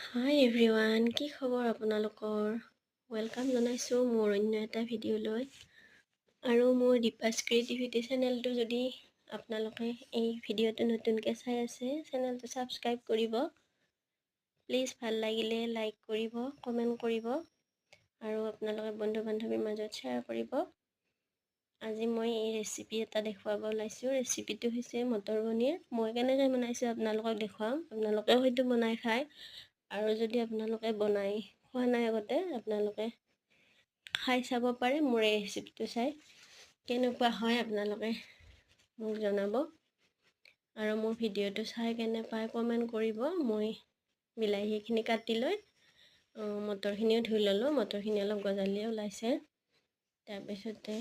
হাই everyone, কি খবৰ আপোনালোকৰ? ৱেলকাম জনাইছোঁ মোৰ অন্য এটা ভিডিঅ'লৈ। আৰু মোৰ দীপাছ ক্ৰিয়েটিভিটি চেনেলটো যদি আপোনালোকে এই ভিডিঅ'টো নতুনকৈ চাই আছে, চেনেলটো ছাবস্ক্ৰাইব কৰিব। প্লিজ ভাল লাগিলে লাইক কৰিব, কমেণ্ট কৰিব আৰু আপোনালোকে বন্ধু বান্ধৱীৰ মাজত শ্বেয়াৰ কৰিব। আজি মই এই ৰেচিপি এটা দেখুৱাব ওলাইছোঁ। ৰেচিপিটো হৈছে মটৰ পনীৰ। মই কেনেকৈ বনাইছোঁ আপোনালোকক দেখুৱাম। আপোনালোকেও হয়তো বনাই খায়, আৰু যদি আপোনালোকে বনাই খোৱা নাই আগতে, আপোনালোকে খাই চাব পাৰে মোৰ এই ৰেচিপিটো চাই। কেনেকুৱা হয় আপোনালোকে মোক জনাব, আৰু মোৰ ভিডিঅ'টো চাই কেনে পাই কমেণ্ট কৰিব। মই বিলাহীখিনি কাটি লৈ মটৰখিনিও ধুই ল'লোঁ। মটৰখিনি অলপ গজালি ওলাইছে। তাৰপিছতে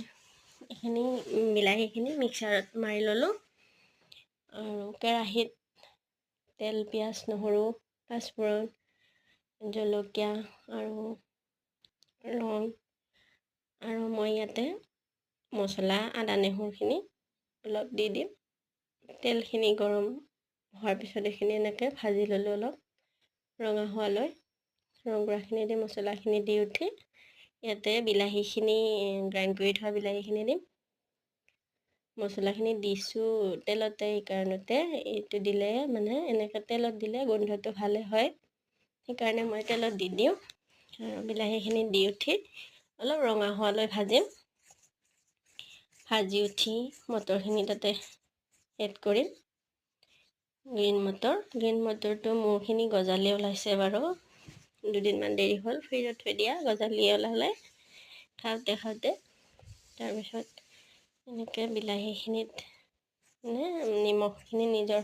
এইখিনি বিলাহীখিনি মিক্সাৰত মাৰি ল'লোঁ, আৰু কেৰাহীত তেল, পিঁয়াজ, নহৰু, পাঁচফোৰণ, জলকীয়া আৰু লং, আৰু মই ইয়াতে মছলা আদা নহৰুখিনি অলপ দি দিম। তেলখিনি গৰম হোৱাৰ পিছত এইখিনি এনেকৈ ভাজি ল'লোঁ অলপ ৰঙা হোৱালৈ। ৰঙাখিনি দি মছলাখিনি দি উঠি ইয়াতে বিলাহীখিনি গ্ৰাইণ্ড কৰি থোৱা বিলাহীখিনি দিম। মছলাখিনি দিছোঁ তেলতে, এইকাৰণতে এইটো দিলে মানে এনেকৈ তেলত দিলে গোন্ধটো ভালে হয়, সেইকাৰণে মই তেলত দি দিওঁ। আৰু বিলাহীখিনি দি উঠি অলপ ৰঙা হোৱালৈ ভাজিম। ভাজি উঠি মটৰখিনি তাতে এড কৰিম। গ্ৰীণ মটৰটো মোৰখিনি গজালি ওলাইছে বাৰু। দুদিনমান দেৰি হ'ল, ফ্ৰিজত থৈ দিয়া, গজালি ওলালে খাওঁতে তাৰপিছত এনেকৈ বিলাহীখিনিত নিমখখিনি নিজৰ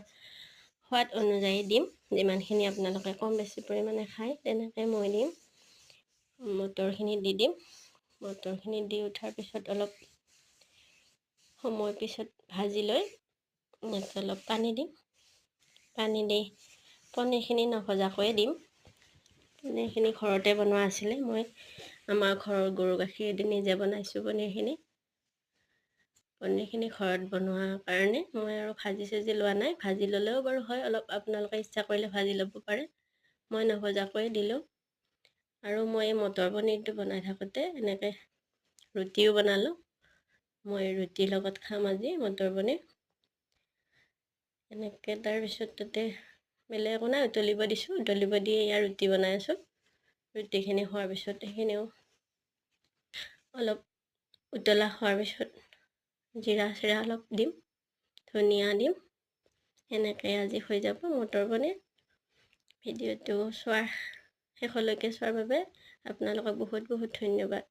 সোৱাদ অনুযায়ী দিম। যিমানখিনি আপোনালোকে কম বেছি পৰিমাণে খায় তেনেকৈ মই দিম। মটৰখিনি দি দিম। মটৰখিনি দি উঠাৰ পিছত অলপ সময় পিছত ভাজি লৈ ইয়াত অলপ পানী দিম। পানী দি পনীৰখিনি নভজাকৈয়ে দিম। পনীৰখিনি ঘৰতে বনোৱা আছিলে। মই আমাৰ ঘৰৰ গৰু গাখীৰেদি নিজে বনাইছোঁ পনীৰখিনি। পনীৰখিনি ঘৰত বনোৱা কাৰণে মই আৰু ভাজি চাজি লোৱা নাই। ভাজি ল'লেও বাৰু হয়, অলপ আপোনালোকে ইচ্ছা কৰিলে ভাজি ল'ব পাৰে। মই নভজাকৈয়ে দিলোঁ। আৰু মই এই মটৰ পনীৰটো বনাই থাকোঁতে এনেকৈ ৰুটিও বনালোঁ। মই ৰুটিৰ লগত খাম আজি মটৰ পনীৰ। এনেকৈ তাৰপিছত তাতে বেলেগ একো নাই, উতলিব দিছোঁ। উতলিব দি ইয়াৰ ৰুটি বনাই আছোঁ। ৰুটিখিনি হোৱাৰ পিছত সেইখিনিও অলপ উতলা হোৱাৰ পিছত জিৰা চিৰা অলপ দিম, ধনিয়া দিম। এনেকৈ আজি হৈ যাব মটৰ পনীৰ। ভিডিঅ'টো শেষলৈকে চোৱাৰ বাবে আপোনালোকক বহুত বহুত ধন্যবাদ।